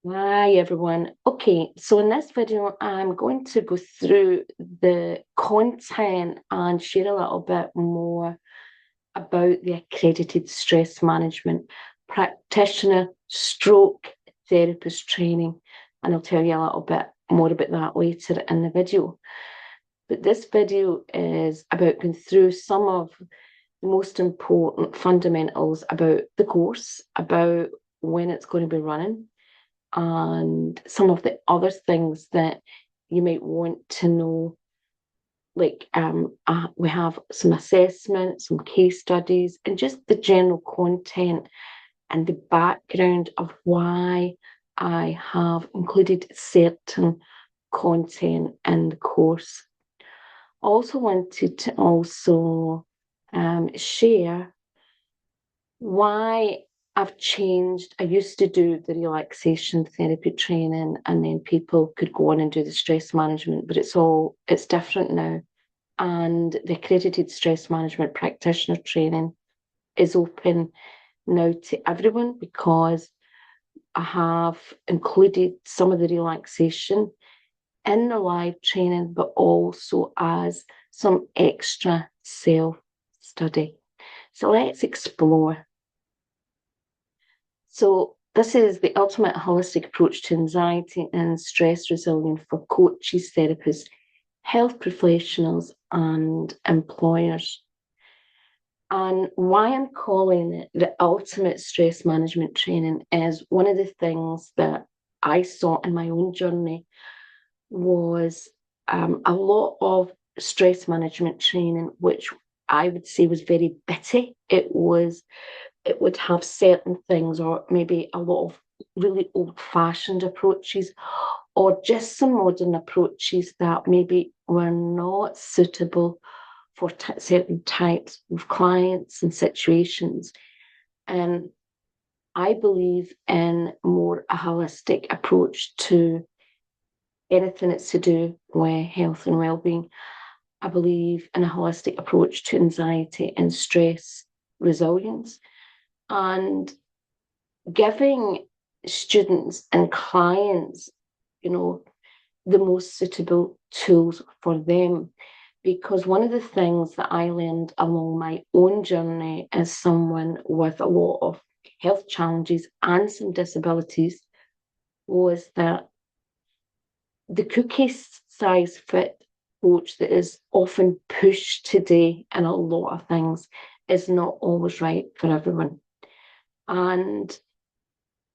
Hi everyone. Okay, so in this video, I'm going to go through the content and share a little bit more about the accredited stress management practitioner stroke therapist training. And I'll tell you a little bit more about that later in the video. But this video is about going through some of the most important fundamentals about the course, about when it's going to be running and some of the other things that you might want to know. Like we have some assessments, some case studies, and just the general content and the background of why I have included certain content in the course. Also wanted to share why I've changed. I used to do the relaxation therapy training and then people could go on and do the stress management, but it's different now. And the accredited stress management practitioner training is open now to everyone because I have included some of the relaxation in the live training, but also as some extra self study. So let's explore. So this is the ultimate holistic approach to anxiety and stress resilience for coaches, therapists, health professionals, and employers. And why I'm calling it the ultimate stress management training is one of the things that I saw in my own journey was a lot of stress management training, which I would say was very bitty. It would have certain things, or maybe a lot of really old fashioned approaches, or just some modern approaches that maybe were not suitable for certain types of clients and situations. And I believe in more a holistic approach to anything that's to do with health and well-being. I believe in a holistic approach to anxiety and stress resilience, and giving students and clients, the most suitable tools for them. Because one of the things that I learned along my own journey as someone with a lot of health challenges and some disabilities was that the cookie size fit approach that is often pushed today in a lot of things is not always right for everyone. And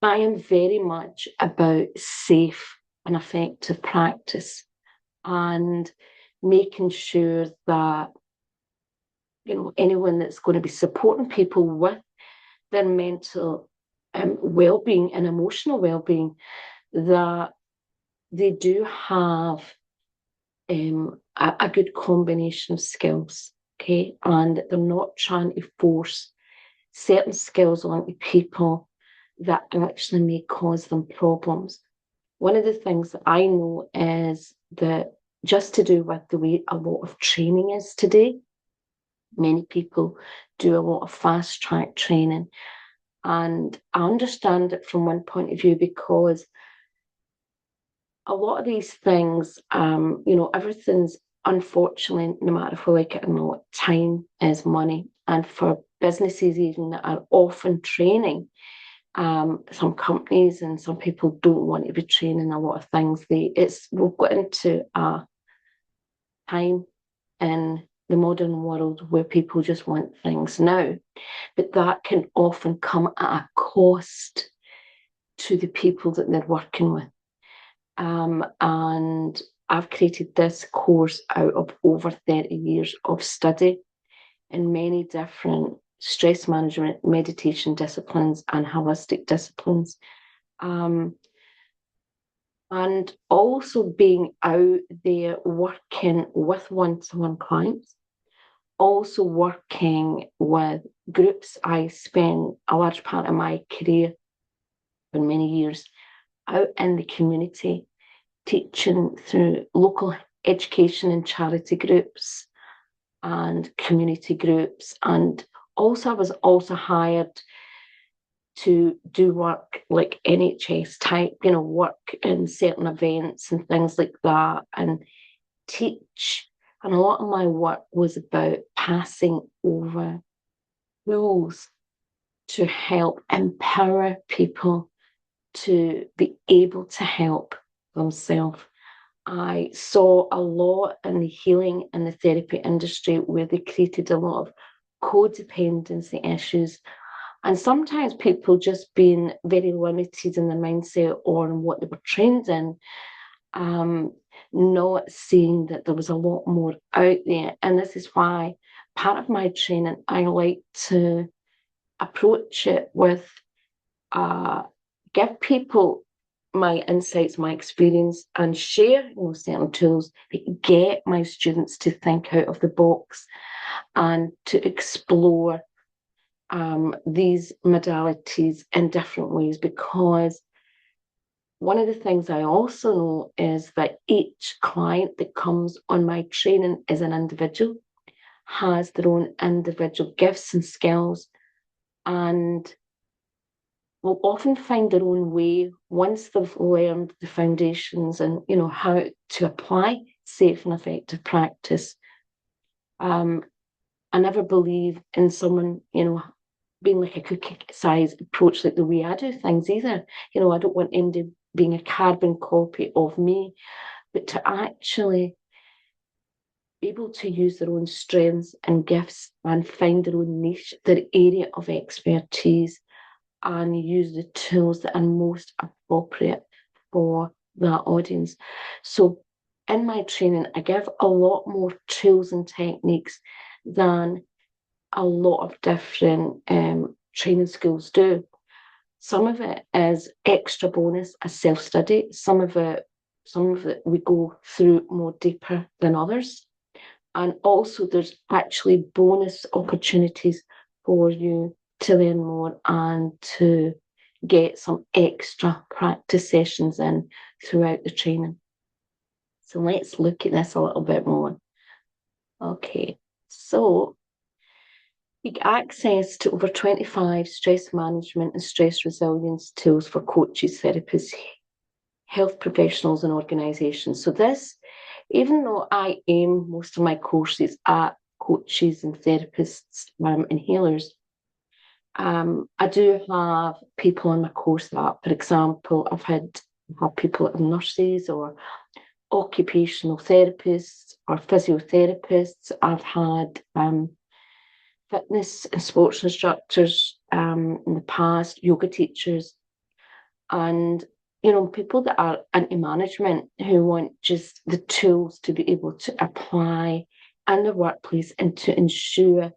I am very much about safe and effective practice and making sure that anyone that's going to be supporting people with their mental well-being and emotional well-being, that they do have a good combination of skills, okay, and they're not trying to force certain skills onto people that actually may cause them problems. One of the things that I know is that just to do with the way a lot of training is today, many people do a lot of fast track training. And I understand it from one point of view because a lot of these things, everything's unfortunately, no matter if we like it or not, time is money. And for businesses even that are often training, some companies and some people don't want to be training a lot of things. We've got into a time in the modern world where people just want things now, but that can often come at a cost to the people that they're working with. And I've created this course out of over 30 years of study in many different stress management, meditation disciplines, and holistic disciplines. And also being out there working with one-to-one clients, also working with groups. I spent a large part of my career for many years out in the community, teaching through local education and charity groups and community groups. And also I was also hired to do work like NHS type, work in certain events and things like that, and teach. And a lot of my work was about passing over tools to help empower people to be able to help themselves. I saw a lot in the healing and the therapy industry where they created a lot of codependency issues. And sometimes people just being very limited in their mindset or in what they were trained in, not seeing that there was a lot more out there. And this is why part of my training, I like to approach it with give people my insights, my experience, and share certain tools that get my students to think out of the box and to explore these modalities in different ways. Because one of the things I also know is that each client that comes on my training is an individual, has their own individual gifts and skills, and will often find their own way once they've learned the foundations and how to apply safe and effective practice. I never believe in someone being like a cookie size approach, like the way I do things either. I don't want anybody being a carbon copy of me, but to actually be able to use their own strengths and gifts and find their own niche, their area of expertise, and use the tools that are most appropriate for that audience. So in my training, I give a lot more tools and techniques than a lot of different training schools do. Some of it is extra bonus, a self-study. Some of it we go through more deeper than others. And also there's actually bonus opportunities for you to learn more and to get some extra practice sessions in throughout the training. So let's look at this a little bit more. Okay, so you get access to over 25 stress management and stress resilience tools for coaches, therapists, health professionals, and organisations. So this, even though I aim most of my courses at coaches and therapists and healers, I do have people on my course that, for example, I've had people nurses or occupational therapists or physiotherapists. I've had fitness and sports instructors in the past, yoga teachers, and people that are into management who want just the tools to be able to apply in their workplace and to ensure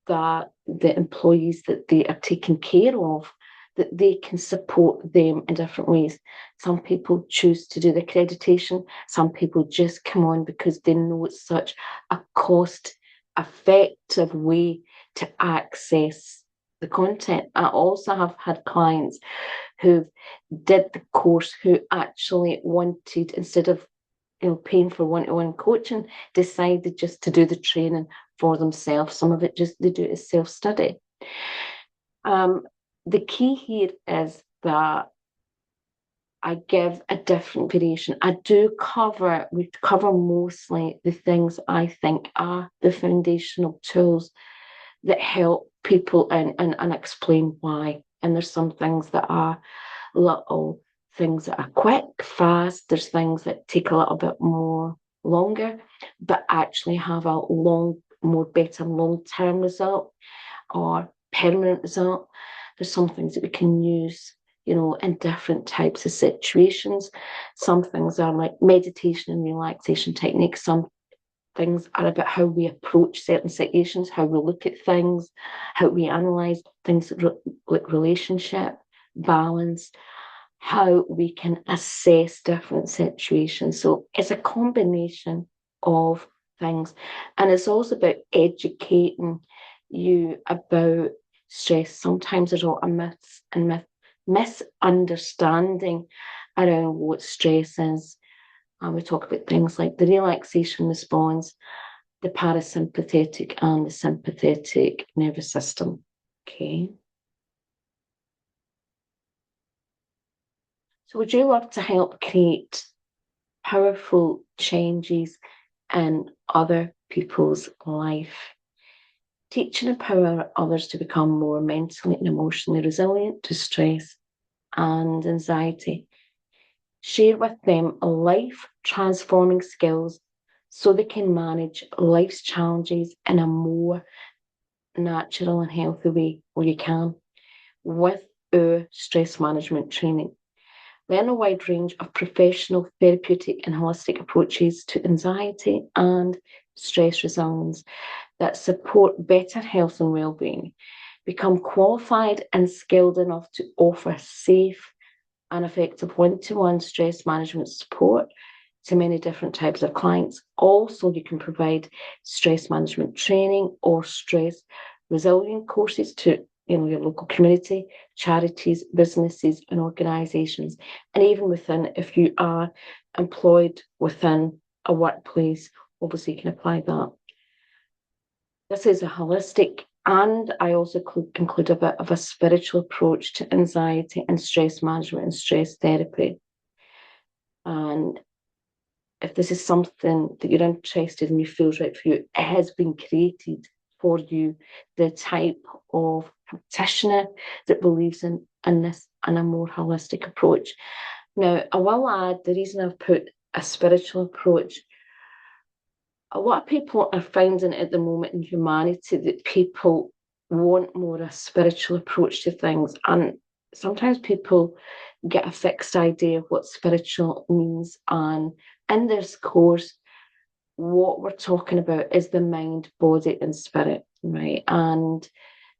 that the employees that they are taking care of, that they can support them in different ways. Some people choose to do the accreditation. Some people just come on because they know it's such a cost-effective way to access the content. I also have had clients who did the course who actually wanted, instead of paying for one-to-one coaching, decided just to do the training for themselves. Some of it just they do it as self-study. The key here is that I give a different variation. We cover mostly the things I think are the foundational tools that help people and explain why. And there's some things that are little things that are quick, fast. There's things that take a little bit more longer, but actually have a better long-term result or permanent result. There's some things that we can use, in different types of situations. Some things are like meditation and relaxation techniques. Some things are about how we approach certain situations, how we look at things, how we analyze things like relationship, balance, how we can assess different situations. So it's a combination of things. And it's also about educating you about stress. Sometimes there's a lot of myths and misunderstanding around what stress is. And we talk about things like the relaxation response, the parasympathetic and the sympathetic nervous system. Okay. So would you love to help create powerful changes in other people's life? Teach and empower others to become more mentally and emotionally resilient to stress and anxiety. Share with them life transforming skills so they can manage life's challenges in a more natural and healthy way where you can with our stress management training. Learn a wide range of professional, therapeutic, and holistic approaches to anxiety and stress resilience that support better health and well-being. Become qualified and skilled enough to offer safe and effective one-to-one stress management support to many different types of clients. Also, you can provide stress management training or stress resilient courses to your local community, charities, businesses, and organisations, and even within, if you are employed within a workplace, obviously you can apply that. This is a holistic, and I also include a bit of a spiritual approach to anxiety and stress management and stress therapy. And if this is something that you're interested in, you feels right for you, it has been created for you, the type of practitioner that believes in this and a more holistic approach. Now, I will add the reason I've put a spiritual approach. A lot of people are finding at the moment in humanity that people want more a spiritual approach to things, and sometimes people get a fixed idea of what spiritual means. And in this course, what we're talking about is the mind, body, and spirit, right? And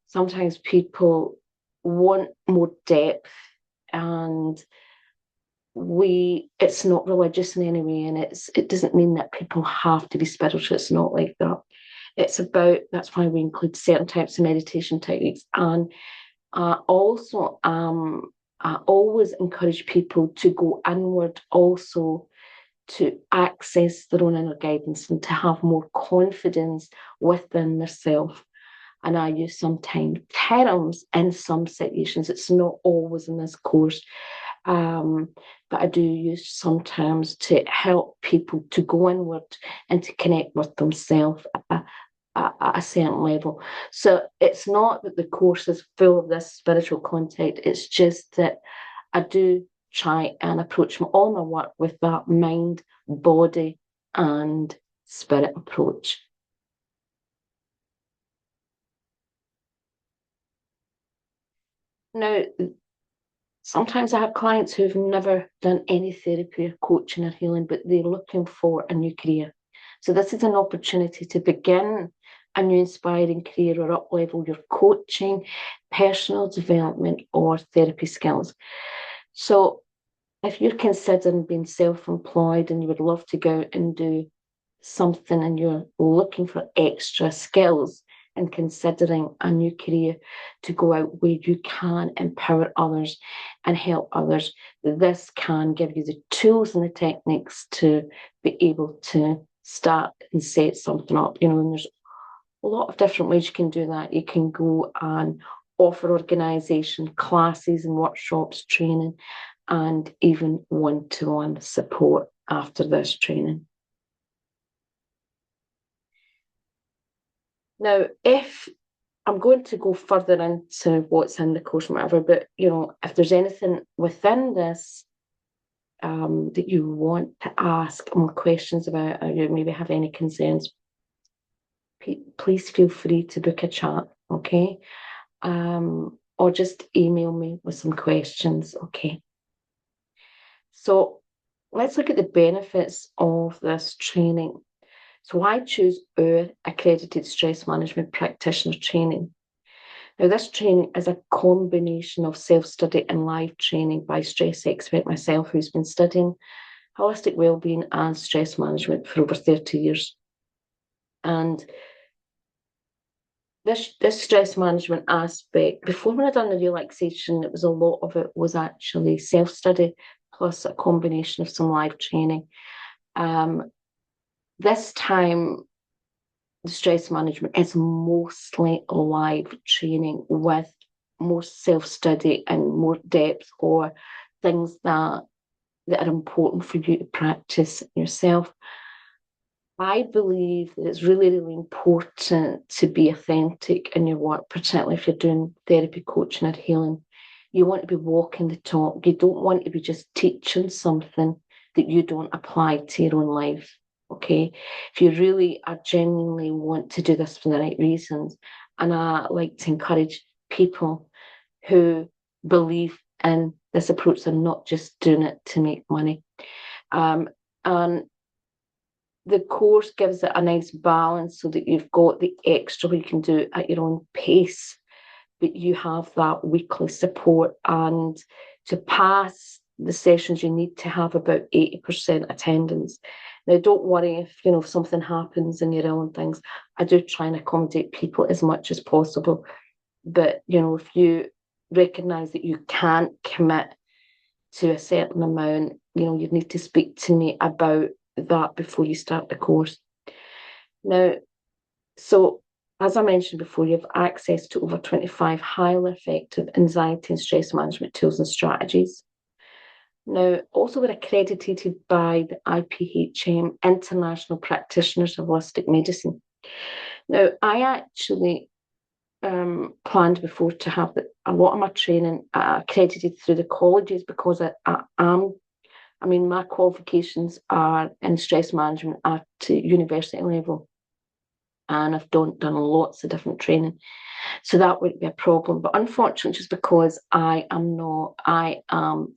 sometimes people want more depth, and it's not religious in any way, and it doesn't mean that people have to be spiritual. It's not like that. It's about, that's why we include certain types of meditation techniques. And also I always encourage people to go inward also, to access their own inner guidance and to have more confidence within themselves. And I use sometimes terms in some situations. It's not always in this course, but I do use sometimes to help people to go inward and to connect with themselves at a certain level. So it's not that the course is full of this spiritual content, it's just that I do try and approach all my work with that mind, body, and spirit approach. Now, sometimes I have clients who've never done any therapy or coaching or healing, but they're looking for a new career. So this is an opportunity to begin a new inspiring career or up-level your coaching, personal development, or therapy skills. So if you're considering being self-employed and you would love to go out and do something and you're looking for extra skills and considering a new career to go out where you can empower others and help others, this can give you the tools and the techniques to be able to start and set something up. And there's a lot of different ways you can do that. You can go and offer organisation classes and workshops, training, and even one-to-one support after this training. Now, if I'm going to go further into what's in the course and whatever, but if there's anything within this that you want to ask more questions about, or you maybe have any concerns, please feel free to book a chat, okay? Or just email me with some questions, okay? So let's look at the benefits of this training. So I choose our accredited stress management practitioner training. Now, this training is a combination of self-study and live training by stress expert myself, who's been studying holistic wellbeing and stress management for over 30 years. And this stress management aspect, before when I done the relaxation, a lot of it was actually self-study plus a combination of some live training. This time, the stress management is mostly live training with more self-study and more depth or things that are important for you to practice yourself. I believe that it's really, really important to be authentic in your work, particularly if you're doing therapy, coaching, or healing. You want to be walking the talk. You don't want to be just teaching something that you don't apply to your own life. Okay. If you really are genuinely want to do this for the right reasons, and I like to encourage people who believe in this approach, they're not just doing it to make money. And the course gives it a nice balance so that you've got the extra you can do at your own pace, but you have that weekly support. And to pass the sessions, you need to have about 80% attendance. Now, don't worry if something happens and you're ill and things. I do try and accommodate people as much as possible. But if you recognise that you can't commit to a certain amount, you need to speak to me about that before you start the course. Now, so as I mentioned before, you have access to over 25 highly effective anxiety and stress management tools and strategies. Now, also we're accredited by the IPHM, International Practitioners of Holistic Medicine. Now, I actually planned before to have a lot of my training accredited through the colleges, because my qualifications are in stress management at university level, and I've done lots of different training, so that wouldn't be a problem. But unfortunately, just because I am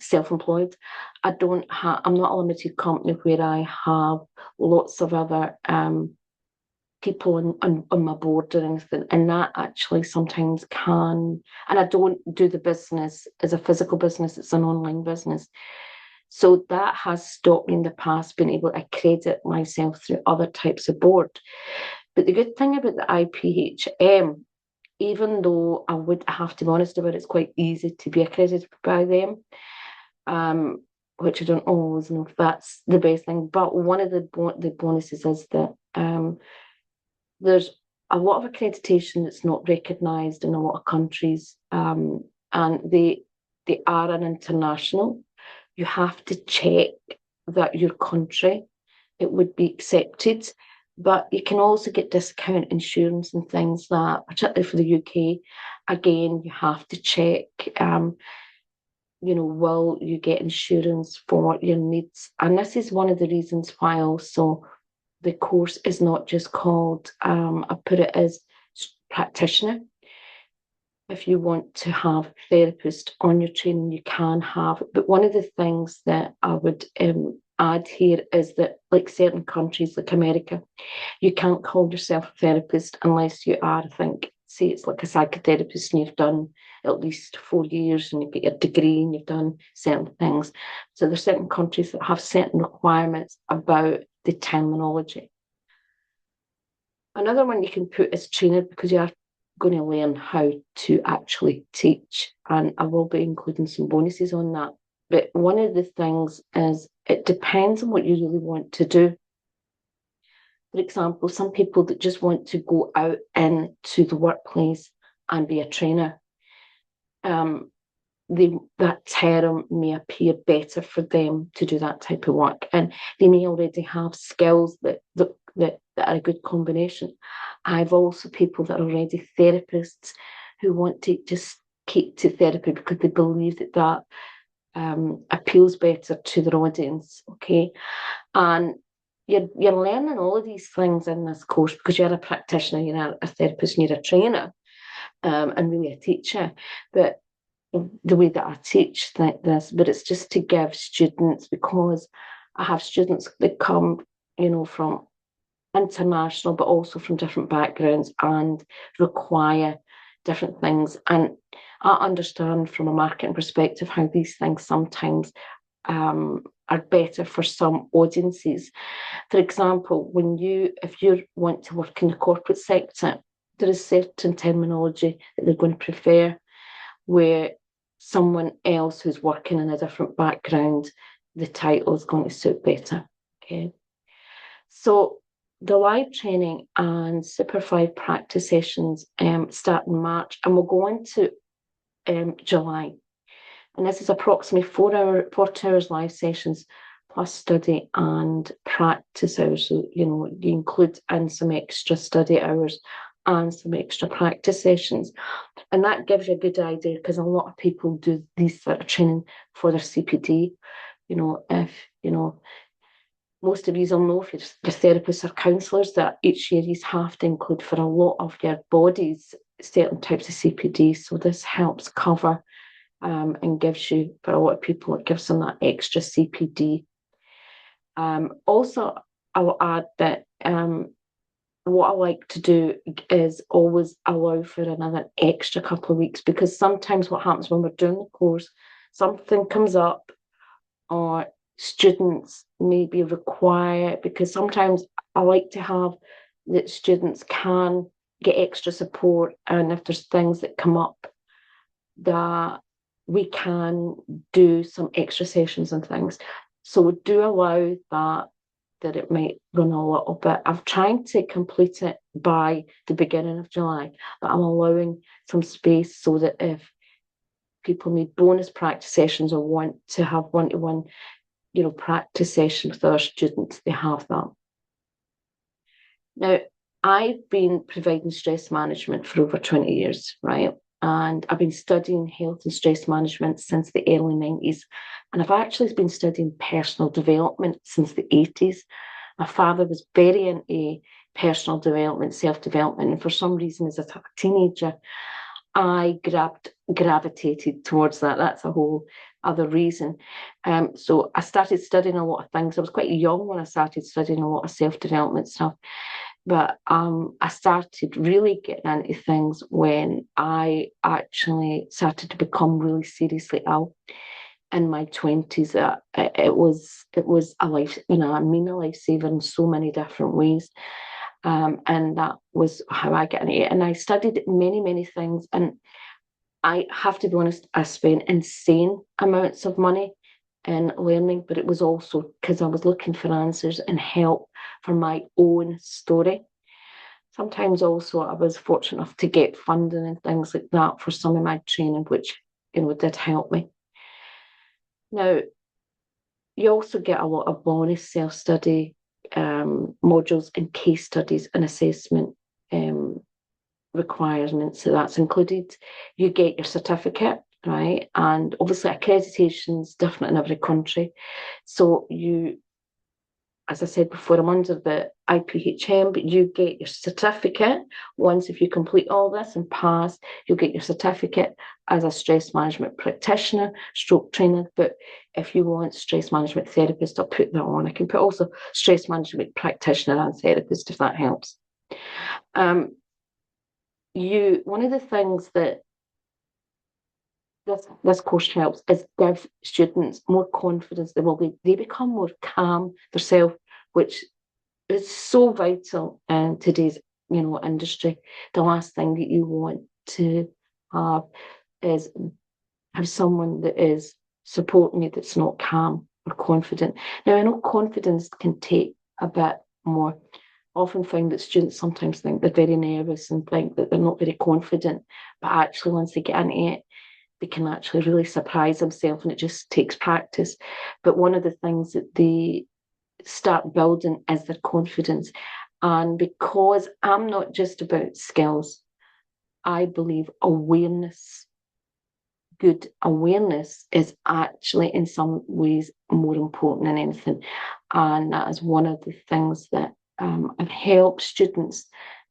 self-employed, I'm not a limited company where I have lots of other people on my board or anything, and that actually sometimes can, and I don't do the business as a physical business, it's an online business. So that has stopped me in the past being able to accredit myself through other types of board. But the good thing about the IPHM, even though I would have to be honest about it, it's quite easy to be accredited by them, which I don't always know if that's the best thing. But one of the bonuses is that there's a lot of accreditation that's not recognised in a lot of countries, and they are an international. You have to check that your country, it would be accepted, but you can also get discount insurance and things that, particularly for the UK, again, you have to check, will you get insurance for your needs? And this is one of the reasons why also the course is not just called, I put it as practitioner. If you want to have therapist on your training, you can have it. But one of the things that I would add here is that, like certain countries, like America, you can't call yourself a therapist unless you are, I think, say it's like a psychotherapist and you've done at least 4 years and you've got your degree and you've done certain things. So there's certain countries that have certain requirements about the terminology. Another one you can put is trainer, because you are going to learn how to actually teach, and I will be including some bonuses on that. But one of the things is it depends on what you really want to do. For example, some people that just want to go out into the workplace and be a trainer, that term may appear better for them to do that type of work, and they may already have skills that are a good combination. I've also people that are already therapists who want to just keep to therapy because they believe that appeals better to their audience. Okay, and you're learning all of these things in this course because you're a practitioner, you're a therapist, and you're a trainer, and really a teacher. But the way that I teach this, but it's just to give students, because I have students that come, from international, but also from different backgrounds and require different things. And I understand from a marketing perspective how these things sometimes are better for some audiences. For example, if you want to work in the corporate sector, there is certain terminology that they're going to prefer, where someone else who's working in a different background, the title is going to suit better. Okay. So the live training and supervised practice sessions start in March and will go into July. And this is approximately 40 hours live sessions plus study and practice hours. So, you include in some extra study hours and some extra practice sessions. And that gives you a good idea, because a lot of people do these sort of training for their CPD. If, most of you will know, if you're therapists or counsellors, that each year you have to include for a lot of your bodies certain types of CPD. So this helps cover and gives you, for a lot of people, it gives them that extra CPD. Also, I will add that what I like to do is always allow for another extra couple of weeks, because sometimes what happens when we're doing the course, something comes up, or students maybe require, because sometimes I like to have that students can get extra support, and if there's things that come up, that we can do some extra sessions and things. So we do allow that it might run a little bit. I'm trying to complete it by the beginning of July, but I'm allowing some space so that if people need bonus practice sessions or want to have one-to-one, practice sessions with other students, they have that. Now, I've been providing stress management for over 20 years, right? And I've been studying health and stress management since the early 90s. And I've actually been studying personal development since the 80s. My father was very into personal development, self-development. And for some reason, as a teenager, I gravitated towards that. That's a whole other reason. So I started studying a lot of things. I was quite young when I started studying a lot of self-development stuff. But I started really getting into things when I actually started to become really seriously ill in my 20s. It was a life, a lifesaver in so many different ways. And that was how I got into it. And I studied many, many things. And I have to be honest, I spent insane amounts of money in learning, but it was also because I was looking for answers and help for my own story. Sometimes also I was fortunate enough to get funding and things like that for some of my training, which, did help me. Now, you also get a lot of bonus self-study modules and case studies and assessment requirements. So that's included. You get your certificate, right? And obviously accreditation is different in every country. So you, as I said before, I'm under the IPHM, but you get your certificate. Once, if you complete all this and pass, you'll get your certificate as a stress management practitioner, stroke trainer. But if you want stress management therapist, I'll put that on. I can put also stress management practitioner and therapist, if that helps. One of the things that this course helps is give students more confidence. They become more calm themselves, which is so vital in today's industry. The last thing that you want to have is have someone that is supporting you that's not calm or confident. Now, I know confidence can take a bit more. I often find that students sometimes think they're very nervous and think that they're not very confident, but actually once they get into it, they can actually really surprise themselves, and it just takes practice. But one of the things that they start building is their confidence. And because I'm not just about skills, I believe good awareness is actually in some ways more important than anything. And that is one of the things that I've helped students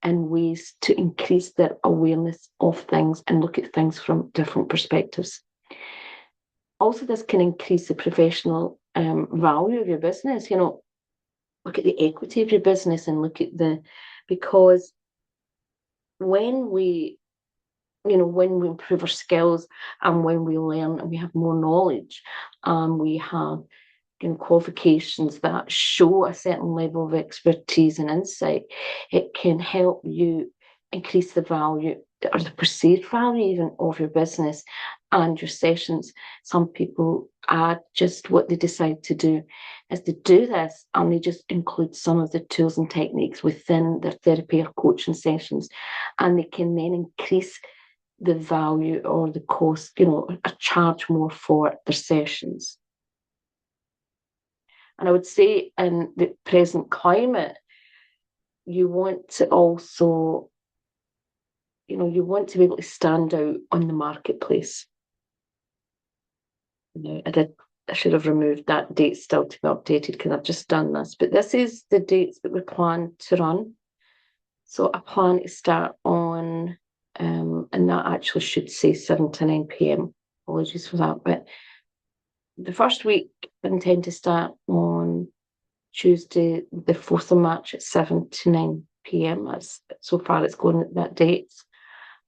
in ways to increase their awareness of things and look at things from different perspectives. Also, this can increase the professional value of your business. Look at the equity of your business and look at because when we improve our skills and when we learn and we have more knowledge and we have qualifications that show a certain level of expertise and insight, it can help you increase the value or the perceived value even of your business and your sessions. Some people add just what they decide to do is to do this, and they just include some of the tools and techniques within their therapy or coaching sessions, and they can then increase the value or the cost, charge more for their sessions. And I would say in the present climate, you want to also, you want to be able to stand out on the marketplace. I should have removed that date still to be updated because I've just done this. But this is the dates that we plan to run. So I plan to start on, and that actually should say 7 to 9 p.m. Apologies for that. But the first week, I intend to start on Tuesday, the 4th of March at 7 to 9 p.m. So far it's going at that date.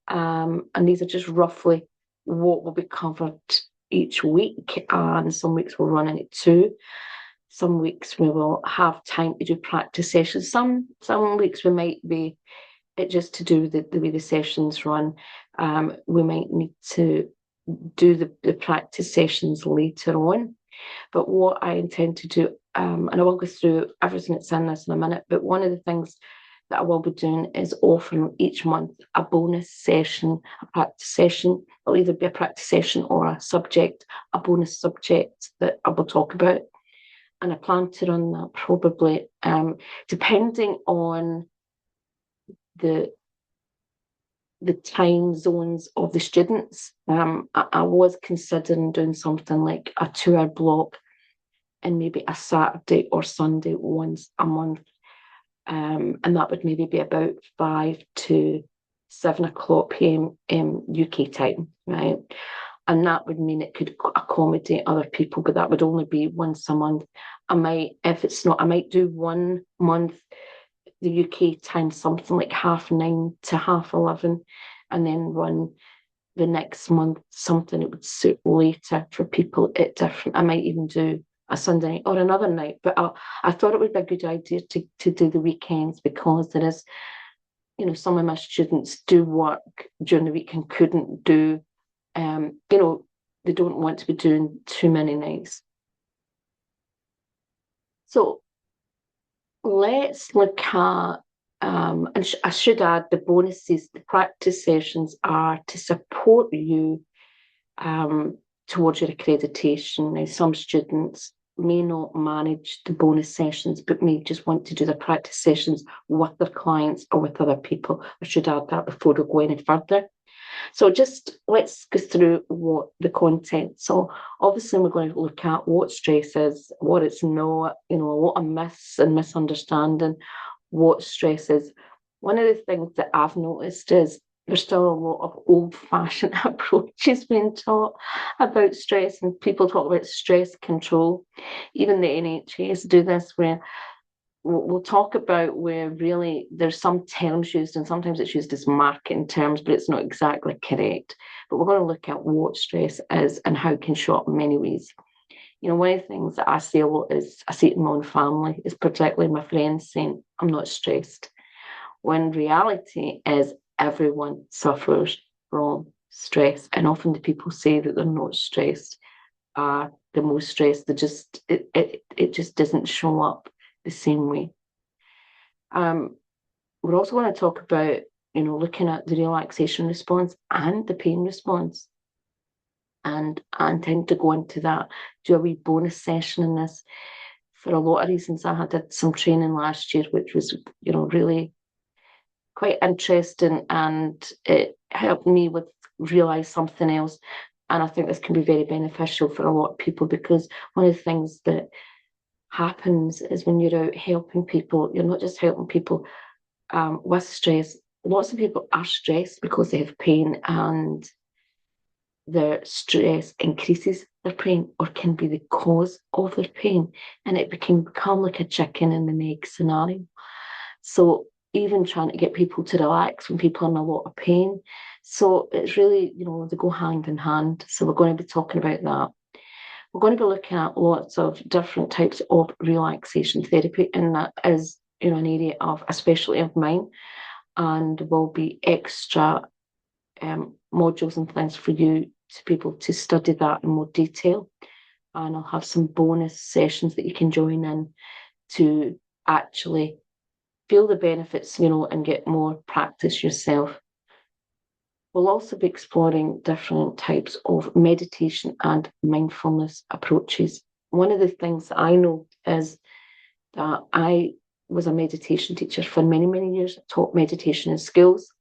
And these are just roughly what will be covered each week. And some weeks we'll run into 2. Some weeks we will have time to do practice sessions. Some weeks we might be just to do the way the sessions run. We might need to do the practice sessions later on. But what I intend to do, and I will go through everything that's in this in a minute, but one of the things that I will be doing is offering each month a bonus session, a practice session. It'll either be a practice session or a bonus subject that I will talk about. And I plan to run that probably, depending on the time zones of the students. I was considering doing something like a 2-hour block and maybe a Saturday or Sunday once a month. And that would maybe be about 5 to 7 o'clock p.m. UK time, right? And that would mean it could accommodate other people, but that would only be once a month. I might do 1 month, the UK time, something like 9:30 to 11:30, and then run the next month something that would suit later for people at different. I might even do a Sunday night or another night, but I thought it would be a good idea to do the weekends, because there is, some of my students do work during the week and couldn't do, they don't want to be doing too many nights. So let's look at, and I should add, the bonuses, the practice sessions are to support you towards your accreditation. Now, some students may not manage the bonus sessions, but may just want to do the practice sessions with their clients or with other people. I should add that before we go any further. So just let's go through what the content. So obviously we're going to look at what stress is, what it's not, a lot of myths and misunderstanding what stress is. One of the things that I've noticed is there's still a lot of old-fashioned approaches being taught about stress, and people talk about stress control. Even the NHS do this, where we'll talk about where really there's some terms used, and sometimes it's used as marketing terms, but it's not exactly correct. But we're going to look at what stress is and how it can show up in many ways. One of the things that I say a lot is, I see it in my own family, is particularly my friends saying, I'm not stressed. When reality is everyone suffers from stress. And often the people say that they're not stressed are the most stressed. It just doesn't show up the same way. We're also going to talk about, looking at the relaxation response and the pain response. And I intend to go into that, do a wee bonus session in this. For a lot of reasons, I did some training last year, which was, really quite interesting, and it helped me realise something else. And I think this can be very beneficial for a lot of people, because one of the things that happens is when you're out helping people, you're not just helping people with stress. Lots of people are stressed because they have pain, and their stress increases their pain or can be the cause of their pain, and it can become like a chicken and an egg scenario. So even trying to get people to relax when people are in a lot of pain. So it's really, they go hand in hand. So we're going to be talking about that. We're going to be looking at lots of different types of relaxation therapy, and that is, an area of a specialty of mine, and will be extra modules and things for you to be able to study that in more detail. And I'll have some bonus sessions that you can join in to actually feel the benefits, and get more practice yourself. We'll also be exploring different types of meditation and mindfulness approaches. One of the things that I know is that I was a meditation teacher for many, many years. I taught meditation in schools,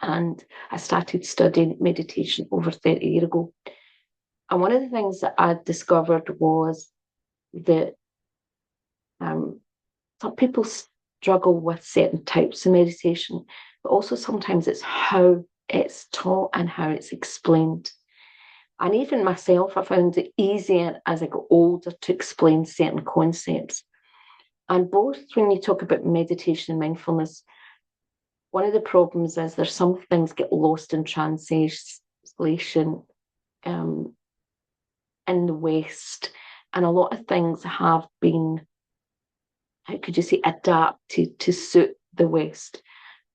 and I started studying meditation over 30 years ago. And one of the things that I discovered was that some people struggle with certain types of meditation, but also sometimes it's how it's taught and how it's explained. And even myself, I found it easier as I got older to explain certain concepts. And both when you talk about meditation and mindfulness, one of the problems is there's some things get lost in translation in the West. And a lot of things have been, how could you say, adapted to suit the West.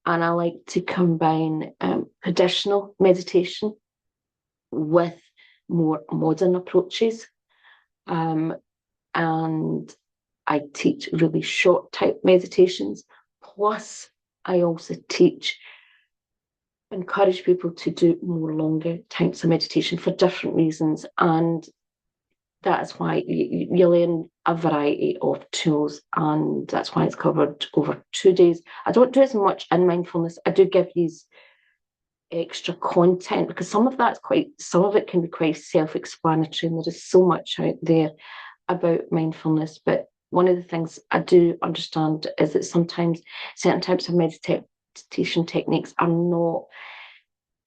And I like to combine traditional meditation with more modern approaches. And I teach really short type meditations. Plus, I also encourage people to do more longer types of meditation for different reasons. And that's why you learn a variety of tools, and that's why it's covered over 2 days. I don't do as much in mindfulness. I do give you extra content because some of it can be quite self-explanatory, and there is so much out there about mindfulness. But one of the things I do understand is that sometimes certain types of meditation techniques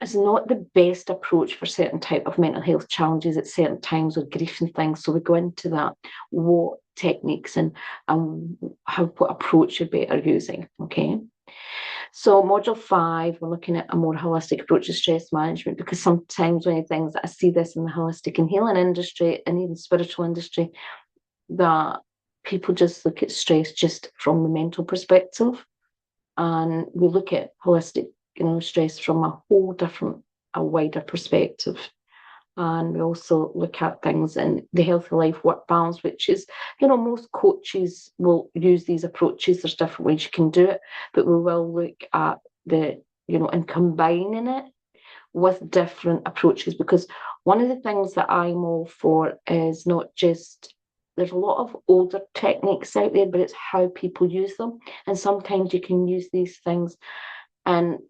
is not the best approach for certain type of mental health challenges at certain times, or grief and things. So we go into that, what techniques and what approach you're better using. Okay. So module 5, we're looking at a more holistic approach to stress management, because sometimes one of the things that I see this in the holistic and healing industry and even spiritual industry, that people just look at stress just from the mental perspective. And we look at holistic, stress from a wider perspective. And we also look at things in the healthy life work balance, which is, most coaches will use these approaches. There's different ways you can do it, but we will look at and combining it with different approaches, because one of the things that I'm all for is not just, there's a lot of older techniques out there, but it's how people use them. And sometimes you can use these things in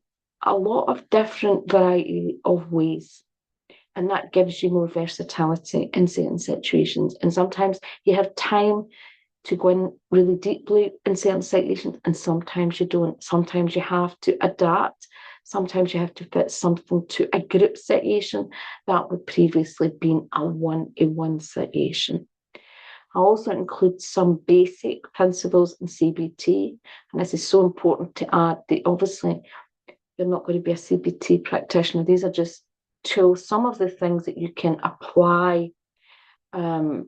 a lot of different variety of ways. And that gives you more versatility in certain situations. And sometimes you have time to go in really deeply in certain situations, and sometimes you don't. Sometimes you have to adapt. Sometimes you have to fit something to a group situation that would previously been a one-on-one situation. I also include some basic principles in CBT, and this is so important to add that obviously you're not going to be a CBT practitioner. These are just tools, some of the things that you can apply to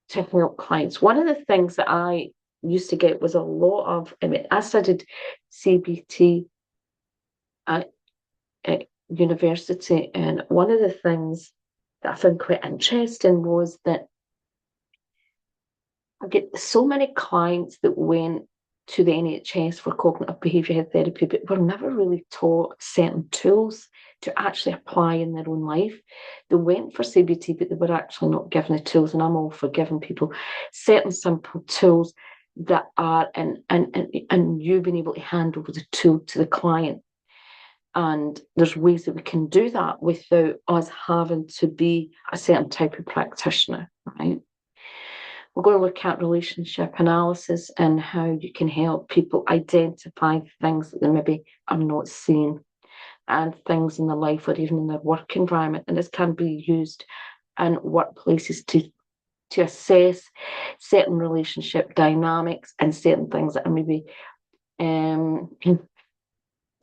help clients. One of the things that I used to get was a lot of, I studied CBT at university, and one of the things that I found quite interesting was that I get so many clients that went to the NHS for cognitive behavioural therapy, but were never really taught certain tools to actually apply in their own life. They went for CBT, but they were actually not given the tools. And I'm all for giving people certain simple tools that are, and you being able to hand over the tool to the client. And there's ways that we can do that without us having to be a certain type of practitioner, right? We're going to look at relationship analysis and how you can help people identify things that they maybe are not seeing, and things in their life or even in their work environment. And this can be used in workplaces to assess certain relationship dynamics and certain things that are maybe certain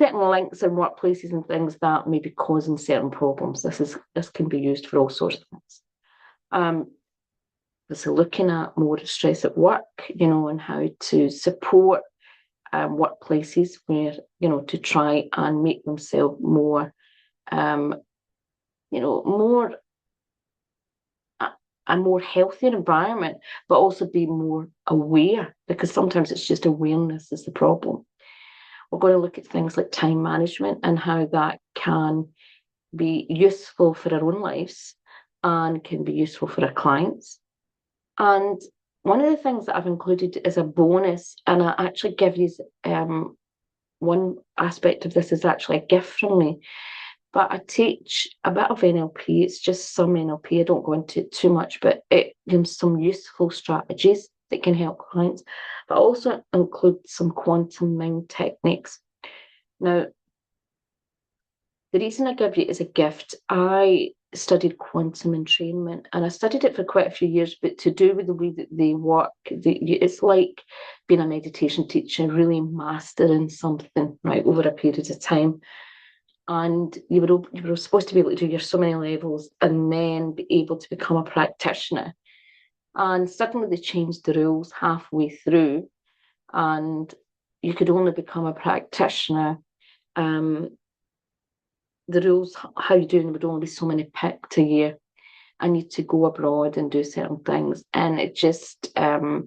links in workplaces and things that may be causing certain problems. This can be used for all sorts of things. So looking at more stress at work, and how to support workplaces where, to try and make themselves more, more a more healthier environment, but also be more aware, because sometimes it's just awareness is the problem. we're going to look at things like time management and how that can be useful for our own lives and can be useful for our clients. And one of the things that I've included is a bonus, and I actually give you one aspect of this is actually a gift from me. But I teach a bit of NLP. It's just some NLP. I don't go into it too much, but it gives some useful strategies that can help clients. But I also include some quantum mind techniques. Now, the reason I give you it as a gift, I studied quantum entrainment, and I studied it for quite a few years, but to do with the way that they work, it's like being a meditation teacher, really mastering something, right, over a period of time. And you were supposed to be able to do your so many levels and then be able to become a practitioner. And suddenly they changed the rules halfway through, and you could only become a practitioner. The rules, how you do them, would only be so many picked a year. I need to go abroad and do certain things. And it just was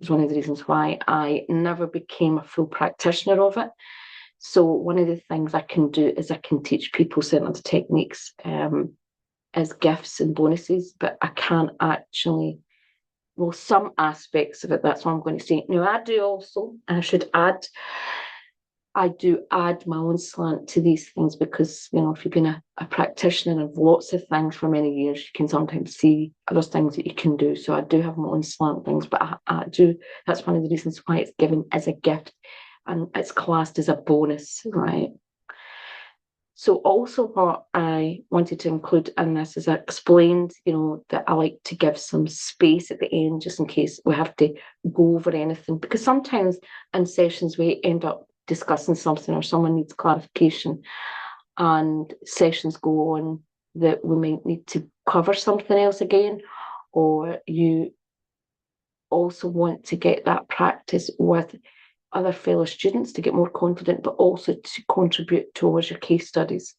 one of the reasons why I never became a full practitioner of it. So one of the things I can do is I can teach people certain techniques as gifts and bonuses, but I can't actually, well, some aspects of it, that's what I'm going to say. Now, I do also, and I do add my own slant to these things because, if you've been a practitioner of lots of things for many years, you can sometimes see other things that you can do. So I do have my own slant things, but I do, that's one of the reasons why it's given as a gift and it's classed as a bonus, right? So also what I wanted to include in this is I explained, that I like to give some space at the end just in case we have to go over anything. Because sometimes in sessions we end up discussing something or someone needs clarification and sessions go on that we might need to cover something else again, or you also want to get that practice with other fellow students to get more confident, but also to contribute towards your case studies.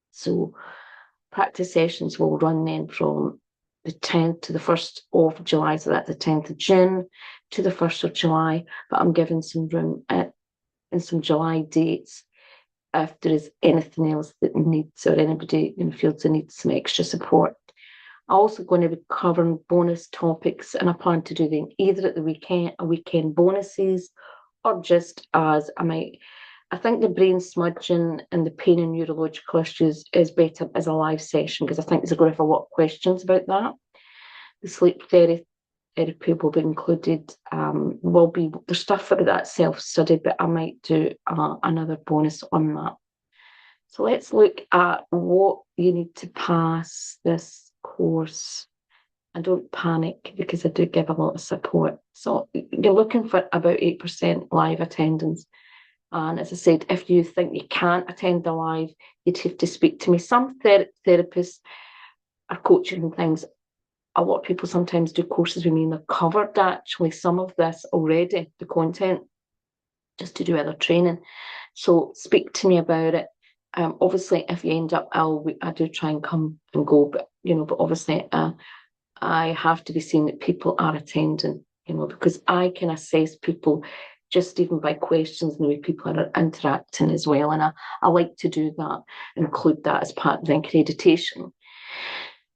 So practice sessions will run then from the 10th to the 1st of July, so that's the 10th of June to the 1st of July, but I'm giving some room in some July dates if there is anything else that needs or anybody feels they need some extra support. I'm also going to be covering bonus topics, and I plan to do them either at the weekend bonuses, or just as I think the brain smudging and the pain and neurological issues is better as a live session because I think there's going to be a lot of questions about that. The sleep therapy will be included. There's stuff about that self-study, but I might do another bonus on that. So let's look at what you need to pass this course. And don't panic because I do give a lot of support. So you're looking for about 8% live attendance. And as I said, if you think you can't attend the live, you'd have to speak to me. Some therapists are coaching and things. A lot of people sometimes do courses with me and they've covered actually some of this already, the content, just to do other training. So speak to me about it. Obviously, if you end up ill, I do try and come and go, but obviously I have to be seeing that people are attending, because I can assess people just even by questions and the way people are interacting as well. And I like to do that, include that as part of the accreditation.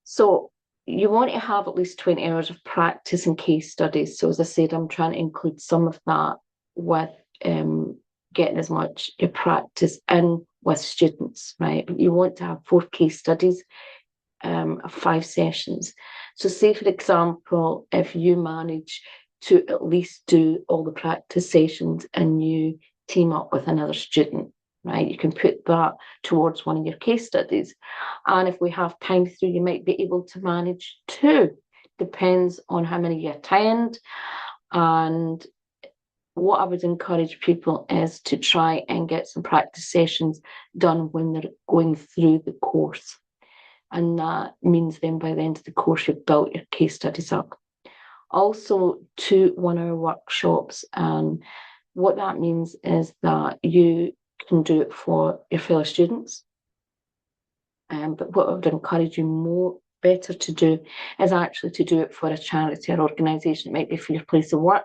So you want to have at least 20 hours of practice and case studies. So as I said, I'm trying to include some of that with getting as much your practice in with students, right? But you want to have 4 case studies of 5 sessions. So say, for example, if you manage to at least do all the practice sessions and you team up with another student, right? You can put that towards one of your case studies. And if we have time through, you might be able to manage 2. Depends on how many you attend. And what I would encourage people is to try and get some practice sessions done when they're going through the course. And that means then by the end of the course, you've built your case studies up. Also, 2 one-hour workshops. And what that means is that you can do it for your fellow students. But what I would encourage you better to do is actually to do it for a charity or organisation. It might be for your place of work,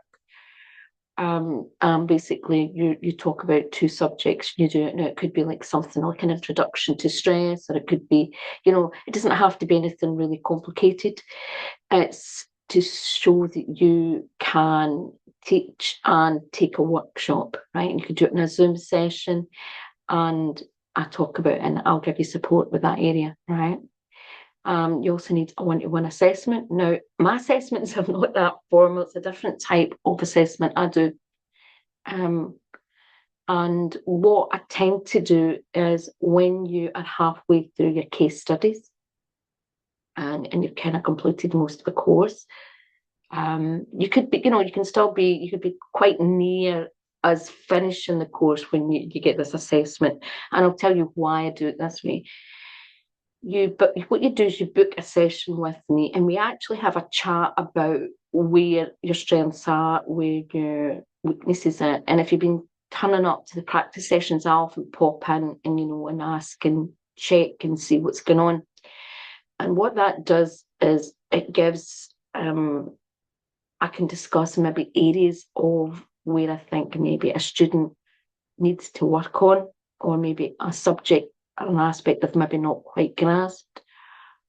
Basically, you talk about two subjects. You do it now. It could be like something like an introduction to stress, or it could be, it doesn't have to be anything really complicated. It's to show that you can teach and take a workshop, right? And you can do it in a Zoom session, and I talk about, and I'll give you support with that area, right? You also need a one-to-one assessment. Now, my assessments are not that formal. It's a different type of assessment I do. And what I tend to do is when you are halfway through your case studies and you've kind of completed most of the course, you could be, you can still be, you could be quite near us finishing the course when you get this assessment. And I'll tell you why I do it this way. But what you do is you book a session with me, and we actually have a chat about where your strengths are, where your weaknesses are. And if you've been turning up to the practice sessions, I often pop in and and ask and check and see what's going on. And what that does is it gives I can discuss maybe areas of where I think maybe a student needs to work on, or maybe a subject, an aspect of maybe not quite grasped.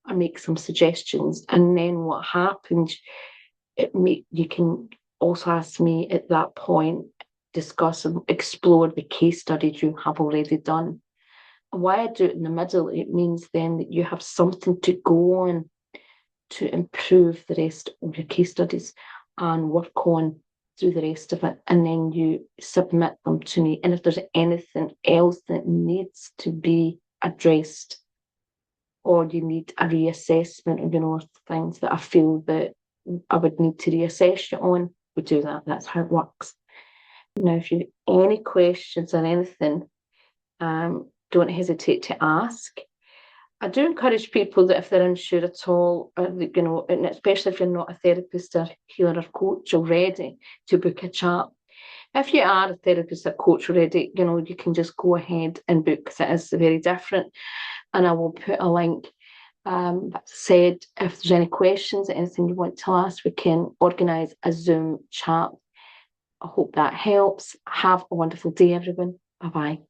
I make some suggestions, and then what happens, you can also ask me at that point, discuss and explore the case studies you have already done. Why I do it in the middle, it means then that you have something to go on to improve the rest of your case studies and work on through the rest of it, and then you submit them to me. And if there's anything else that needs to be addressed, or you need a reassessment of things that I feel that I would need to reassess you on, we do that. That's how it works. Now, if you have any questions or anything, don't hesitate to ask. I do encourage people that if they're unsure at all, and especially if you're not a therapist or healer or coach already, to book a chat. If you are a therapist or coach already, you can just go ahead and book, because it is very different. And I will put a link. That said, if there's any questions, anything you want to ask, we can organise a Zoom chat. I hope that helps. Have a wonderful day, everyone. Bye-bye.